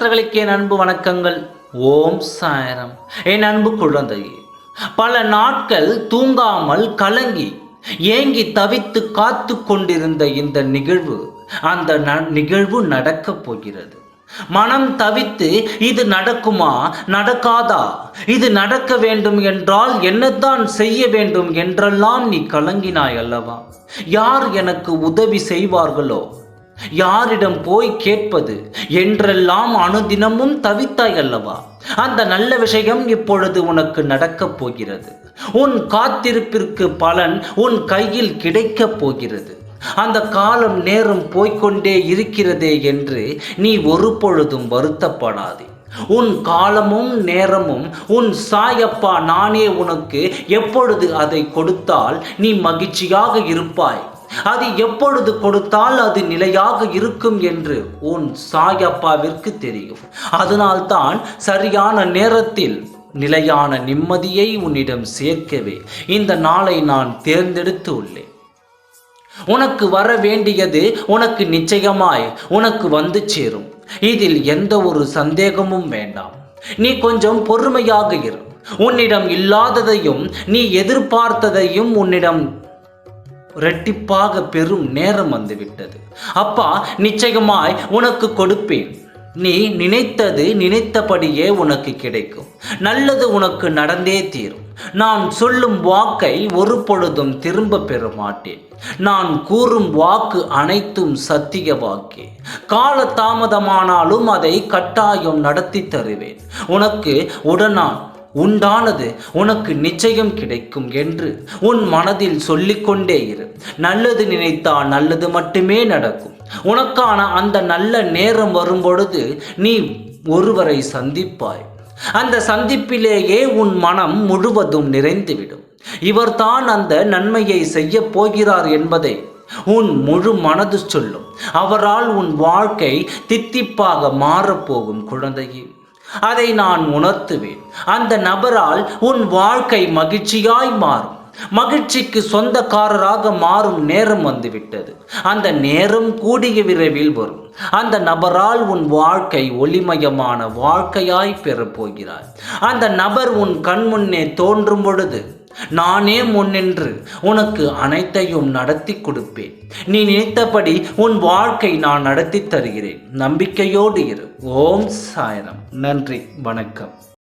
நண்பர்களுக்கு என் அன்பு வணக்கங்கள். ஓம் சாய்ராம். என் அன்பு குழந்தையே, பல நாட்கள் தூங்காமல் கலங்கி ஏங்கி தவித்து காத்து கொண்டிருந்த இந்த நிகழ்வு, அந்த நிகழ்வு நடக்கப் போகிறது. மனம் தவித்து இது நடக்குமா நடக்காதா, இது நடக்க வேண்டும் என்றால் என்னதான் செய்ய வேண்டும் என்றெல்லாம் நீ கலங்கினாய் அல்லவா? யார் எனக்கு உதவி செய்வார்களோ, யாரிடம் போய் கேட்பது என்றெல்லாம் அனுதினமும் தவித்தாய் அல்லவா? அந்த நல்ல விஷயம் இப்பொழுது உனக்கு நடக்கப் போகிறது. உன் காத்திருப்பிற்கு பலன் உன் கையில் கிடைக்கப் போகிறது. அந்த காலம் நேரம் போய்கொண்டே இருக்கிறதே என்று நீ ஒரு பொழுதும் வருத்தப்படாதே. உன் காலமும் நேரமும் உன் சாயப்பா நானே உனக்கு எப்பொழுது அதை கொடுத்தால் நீ மகிழ்ச்சியாக இருப்பாய், அது எப்பொழுது கொடுத்தால் அது நிலையாக இருக்கும் என்று உன் சாயப்பாவிற்கு தெரியும். அதனால்தான் சரியான நேரத்தில் நிலையான நிம்மதியை உன்னிடம் சேர்க்கவே இந்த நாளை நான் தேர்ந்தெடுத்து உள்ளேன். உனக்கு வர வேண்டியது உனக்கு நிச்சயமாய் உனக்கு வந்து சேரும். இதில் எந்த ஒரு சந்தேகமும் வேண்டாம். நீ கொஞ்சம் பொறுமையாக இரு. உன்னிடம் இல்லாததையும் நீ எதிர்பார்த்ததையும் உன்னிடம் இரட்டிப்பாக பெறும் நேரம் வந்துவிட்டது. அப்பா நிச்சயமாய் உனக்கு கொடுப்பேன். நீ நினைத்தது நினைத்தபடியே உனக்கு கிடைக்கும். நல்லது உனக்கு நடந்தே தீரும். நான் சொல்லும் வாக்கை ஒரு பொழுதும் திரும்ப பெற மாட்டேன். நான் கூறும் வாக்கு அனைத்தும் சத்திய வாக்கே. கால தாமதமானாலும் அதை கட்டாயம் நடத்தி தருவேன். உனக்கு உண்டானது உனக்கு நிச்சயம் கிடைக்கும் என்று உன் மனதில் சொல்லிக்கொண்டே இரு. நல்லது நினைத்தால் நல்லது மட்டுமே நடக்கும். உனக்கான அந்த நல்ல நேரம் வரும் பொழுது நீ ஒருவரை சந்திப்பாய். அந்த சந்திப்பிலேயே உன் மனம் முழுவதும் நிறைந்துவிடும். இவர்தான் அந்த நன்மையை செய்ய போகிறார் என்பதை உன் முழு மனது சொல்லும். அவரால் உன் வாழ்க்கை தித்திப்பாக மாறப்போகும் குழந்தையே. அதை நான் உணர்த்துவேன். அந்த நபரால் உன் வாழ்க்கை மகிழ்ச்சியாய் மாறும். மகிழ்ச்சிக்கு சொந்தக்காரராக மாறும் நேரம் வந்துவிட்டது. அந்த நேரம் கூடிய விரைவில் வரும். அந்த நபரால் உன் வாழ்க்கை ஒளிமயமான வாழ்க்கையாய் பெறப்போகிறாய். அந்த நபர் உன் கண் முன்னே தோன்றும் பொழுது நானே முன்னின்று உனக்கு அனைத்தையும் நடத்தி கொடுப்பேன். நீ நினைத்தபடி உன் வாழ்க்கை நான் நடத்தி தருகிறேன். நம்பிக்கையோடு இரு. ஓம் சாய்ராம். நன்றி, வணக்கம்.